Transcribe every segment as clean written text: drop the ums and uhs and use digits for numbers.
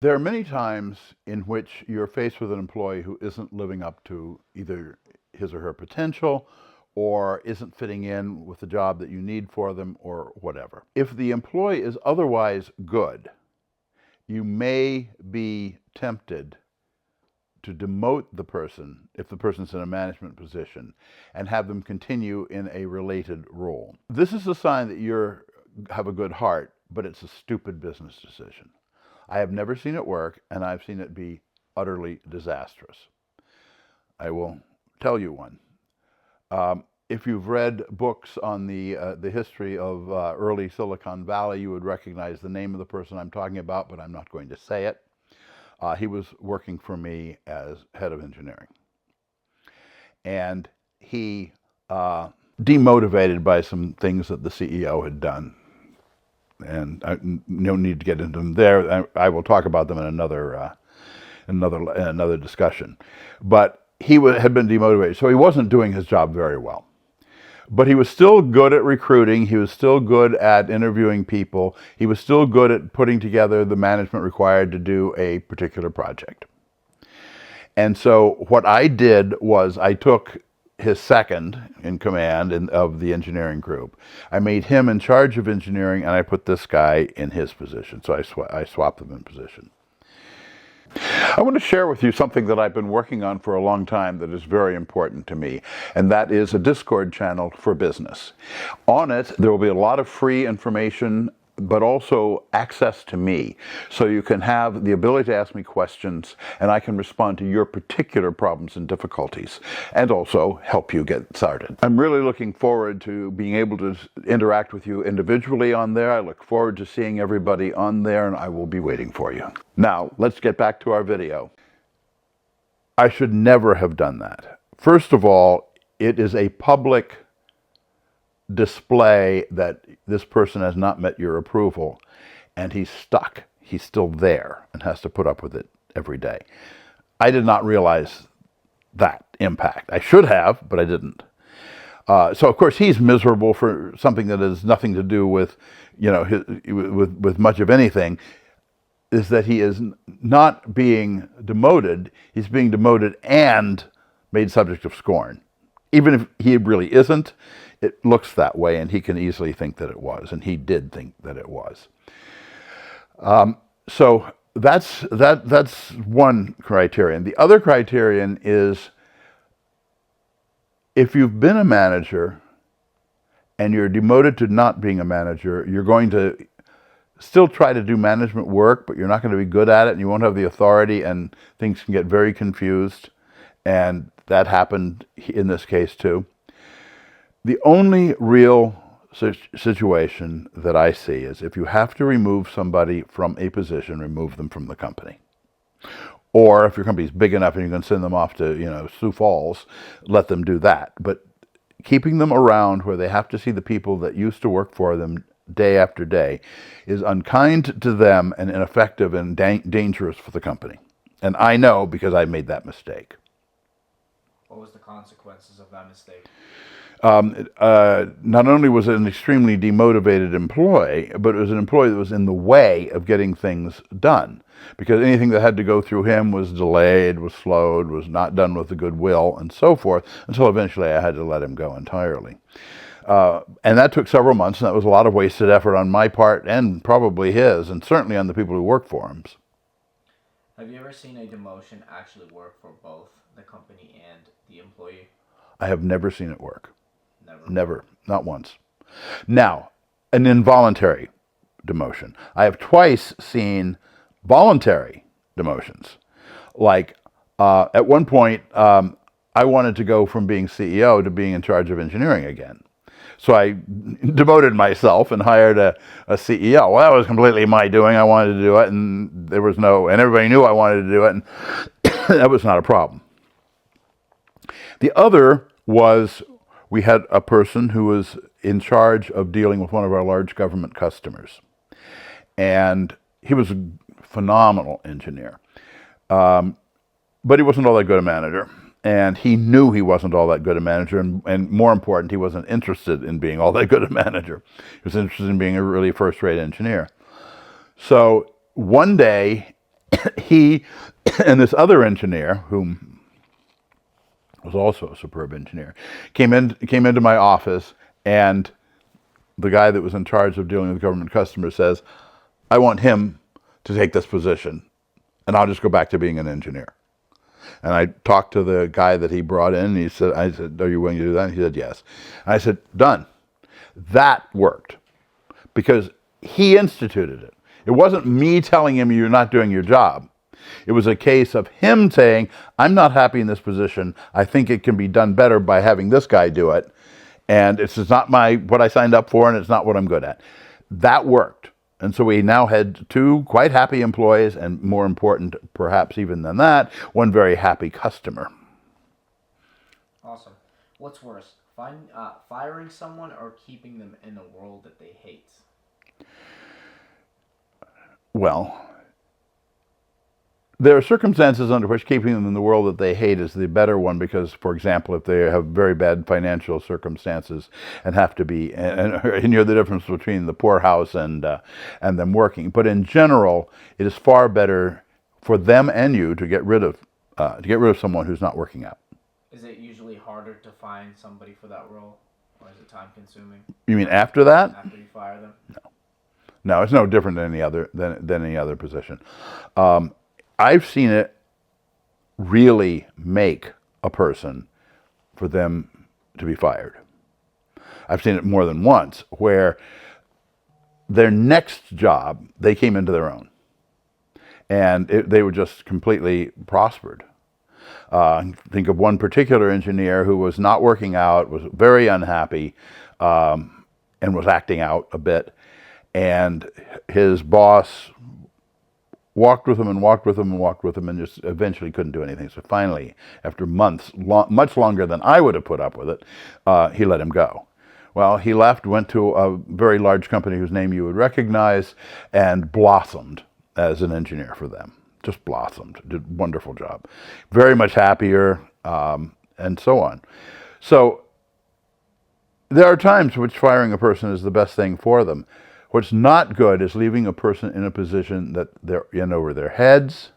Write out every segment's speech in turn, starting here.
There are many times in which you're faced with an employee who isn't living up to either his or her potential or isn't fitting in with the job that you need for them or whatever. If the employee is otherwise good, you may be tempted to demote the person if the person's in a management position and have them continue in a related role. This is a sign that you have a good heart, but it's a stupid business decision. I have never seen it work, and I've seen it be utterly disastrous. I will tell you one. If you've read books on the history of early Silicon Valley, you would recognize the name of the person I'm talking about, but I'm not going to say it. He was working for me as head of engineering. And he, demotivated by some things that the CEO had done, and no need to get into them there. I will talk about them in another discussion. But he had been demotivated, so he wasn't doing his job very well. But he was still good at recruiting. He was still good at interviewing people. He was still good at putting together the management required to do a particular project. And so what I did was I took his second in command of the engineering group. I made him in charge of engineering, and I put this guy in his position. So I swapped them in position. I want to share with you something that I've been working on for a long time that is very important to me, and that is a Discord channel for business. On it, there will be a lot of free information, but also access to me. So you can have the ability to ask me questions, and I can respond to your particular problems and difficulties, and also help you get started. I'm really looking forward to being able to interact with you individually on there. I look forward to seeing everybody on there, and I will be waiting for you. Now, let's get back to our video. I should never have done that. First of all, it is a public display that this person has not met your approval, and he's stuck. He's still there and has to put up with it every day. I did not realize that impact. I should have, but I didn't. So of course he's miserable for something that has nothing to do with, with much of anything. Is that he is not being demoted. He's being demoted and made subject of scorn. Even if he really isn't, it looks that way, and he can easily think that it was, and he did think that it was. So that's one criterion. The other criterion is if you've been a manager and you're demoted to not being a manager, you're going to still try to do management work, but you're not going to be good at it, and you won't have the authority, and things can get very confused, and that happened in this case too. The only real situation that I see is if you have to remove somebody from a position, remove them from the company. Or if your company's big enough and you can send them off to, Sioux Falls, let them do that. But keeping them around where they have to see the people that used to work for them day after day is unkind to them and ineffective and dangerous for the company. And I know because I made that mistake. What was the consequences of that mistake? Not only was it an extremely demotivated employee, but it was an employee that was in the way of getting things done. Because anything that had to go through him was delayed, was slowed, was not done with the goodwill, and so forth, until eventually I had to let him go entirely. And that took several months, and that was a lot of wasted effort on my part, and probably his, and certainly on the people who work for him. Have you ever seen a demotion actually work for both the company and the employee? I have never seen it work. Never. Never. Not once. Now, an involuntary demotion. I have twice seen voluntary demotions. Like, at one point, I wanted to go from being CEO to being in charge of engineering again. So I demoted myself and hired a CEO. Well, that was completely my doing. I wanted to do it, and and everybody knew I wanted to do it, and that was not a problem. The other was we had a person who was in charge of dealing with one of our large government customers. And he was a phenomenal engineer. But he wasn't all that good a manager. And he knew he wasn't all that good a manager. And more important, he wasn't interested in being all that good a manager. He was interested in being a really first-rate engineer. So one day, he and this other engineer, whom was also a superb engineer, came into my office, and the guy that was in charge of dealing with government customers says, "I want him to take this position, and I'll just go back to being an engineer." And I talked to the guy that he brought in, and I said, "Are you willing to do that?" And he said, "Yes." And I said, "Done." That worked because he instituted it. It wasn't me telling him you're not doing your job. It was a case of him saying, "I'm not happy in this position. I think it can be done better by having this guy do it. And it's not what I signed up for, and it's not what I'm good at." That worked. And so we now had two quite happy employees, and more important, perhaps even than that, one very happy customer. Awesome. What's worse, firing someone or keeping them in a world that they hate? Well, there are circumstances under which keeping them in the world that they hate is the better one because, for example, if they have very bad financial circumstances and have to be, and you're the difference between the poorhouse and them working. But in general, it is far better for them and you to get rid of someone who's not working out. Is it usually harder to find somebody for that role, or is it time consuming? You mean after that? After you fire them? No, it's no different than any other position. I've seen it really make a person for them to be fired. I've seen it more than once where their next job, they came into their own. And they were just completely prospered. Think of one particular engineer who was not working out, was very unhappy, and was acting out a bit. And his boss walked with him and walked with him and walked with him and just eventually couldn't do anything. So finally, after months, much longer than I would have put up with it, he let him go. Well, he left, went to a very large company whose name you would recognize, and blossomed as an engineer for them. Just blossomed. Did a wonderful job. Very much happier, and so on. So there are times which firing a person is the best thing for them. What's not good is leaving a person in a position that they're in over their heads,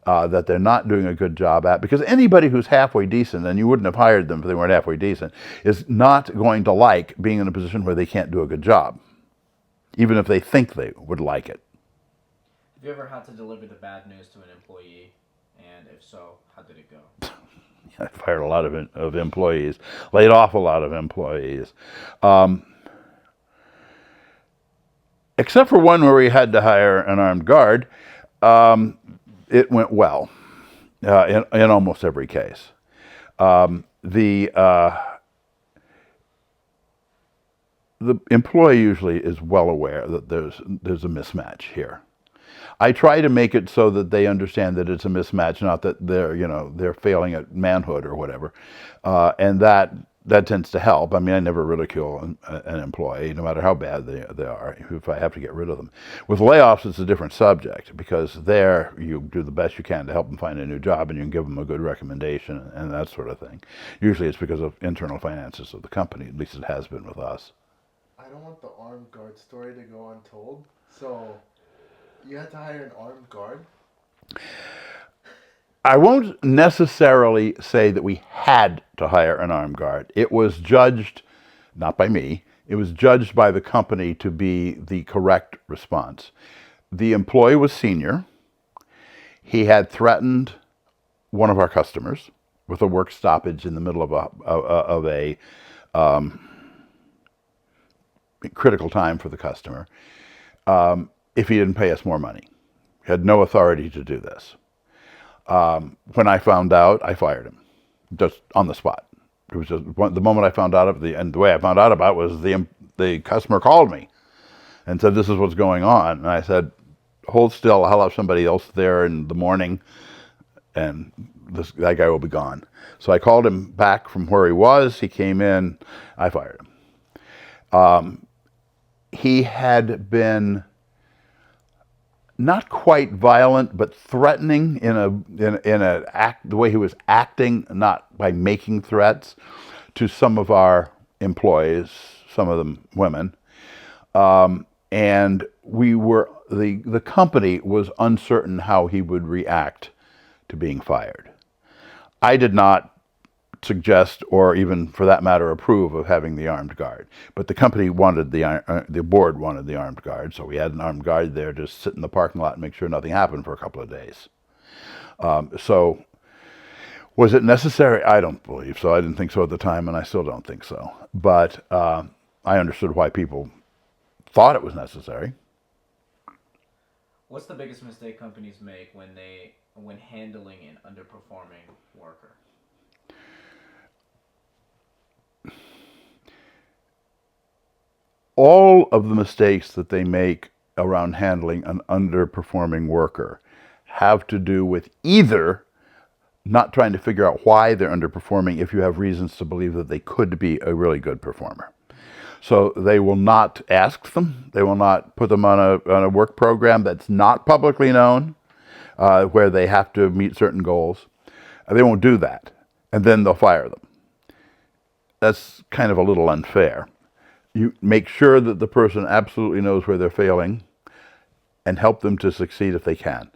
that they're not doing a good job at. Because anybody who's halfway decent, and you wouldn't have hired them if they weren't halfway decent, is not going to like being in a position where they can't do a good job, even if they think they would like it. Have you ever had to deliver the bad news to an employee? And if so, how did it go? I fired a lot of employees, laid off a lot of employees. Except for one where we had to hire an armed guard, it went well in almost every case. The employee usually is well aware that there's a mismatch here. I try to make it so that they understand that it's a mismatch, not that they're failing at manhood or whatever, and that tends to help. I mean, I never ridicule an employee, no matter how bad they are, if I have to get rid of them. With layoffs, it's a different subject, because there you do the best you can to help them find a new job, and you can give them a good recommendation and that sort of thing. Usually it's because of internal finances of the company, at least it has been with us. I don't want the armed guard story to go untold, so you had to hire an armed guard? I won't necessarily say that we had to hire an armed guard. It was judged, not by me, it was judged by the company to be the correct response. The employee was senior. He had threatened one of our customers with a work stoppage in the middle of a critical time for the customer if he didn't pay us more money. He had no authority to do this. When I found out, I fired him, just on the spot. It was just the moment I found out and the way I found out about it was the customer called me and said, "This is what's going on." And I said, "Hold still. I'll have somebody else there in the morning, and that guy will be gone." So I called him back from where he was. He came in. I fired him. He had been not quite violent, but threatening in the way he was acting, not by making threats, to some of our employees, some of them women. And we were the company was uncertain how he would react to being fired. I did not suggest, or even for that matter approve, of having the armed guard, but the company wanted the board wanted the armed guard, so we had an armed guard there to sit in the parking lot and make sure nothing happened for a couple of days. So was it necessary? I don't believe so. I didn't think so at the time, and I still don't think so. But I understood why people thought it was necessary. What's the biggest mistake companies make when handling an underperforming worker? All of the mistakes that they make around handling an underperforming worker have to do with either not trying to figure out why they're underperforming if you have reasons to believe that they could be a really good performer. So they will not ask them. They will not put them on a work program that's not publicly known, where they have to meet certain goals. They won't do that. And then they'll fire them. That's kind of a little unfair. You make sure that the person absolutely knows where they're failing and help them to succeed if they can.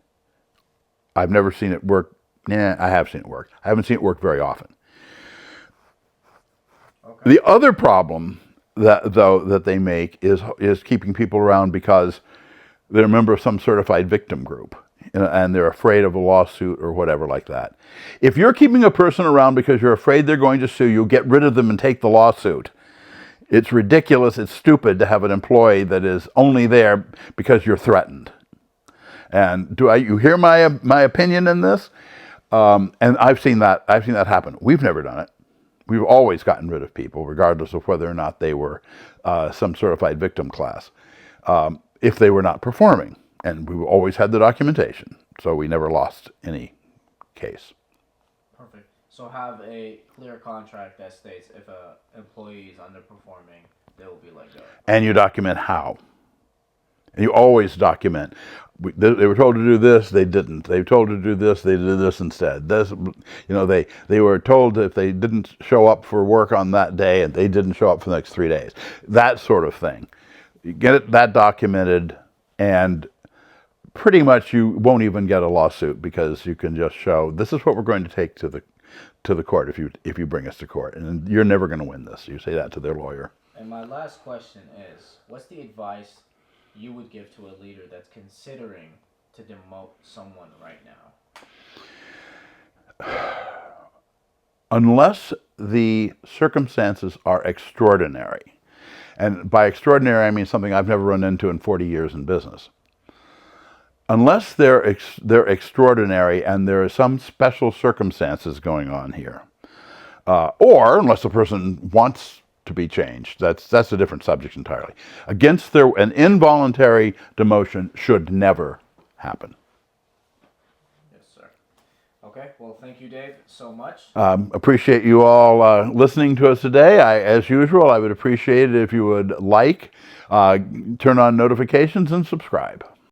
I've never seen it work. I have seen it work. I haven't seen it work very often. Okay. The other problem that they make is keeping people around because they're a member of some certified victim group, and they're afraid of a lawsuit or whatever like that. If you're keeping a person around because you're afraid they're going to sue you, get rid of them and take the lawsuit. It's ridiculous, it's stupid to have an employee that is only there because you're threatened. And you hear my opinion in this? And I've seen that happen. We've never done it. We've always gotten rid of people, regardless of whether or not they were some certified victim class, if they were not performing. And we always had the documentation, so we never lost any case. Perfect. So have a clear contract that states if an employee is underperforming, they will be let go. And you document how. And you always document. They were told to do this, they didn't. They were told to do this, they did this instead. They were told if they didn't show up for work on that day, and they didn't show up for the next 3 days. That sort of thing. You get that documented, and pretty much you won't even get a lawsuit because you can just show this is what we're going to take to the court if you bring us to court, and you're never going to win this. You say that to their lawyer. And my last question is, what's the advice you would give to a leader that's considering to demote someone right now? Unless the circumstances are extraordinary, and by extraordinary I mean something I've never run into in 40 years in business. Unless they're extraordinary and there are some special circumstances going on here, or unless the person wants to be changed, that's a different subject entirely. An involuntary demotion should never happen. Yes, sir. Okay. Well, thank you, Dave, so much. Appreciate you all listening to us today. As usual, I would appreciate it if you would like, turn on notifications, and subscribe.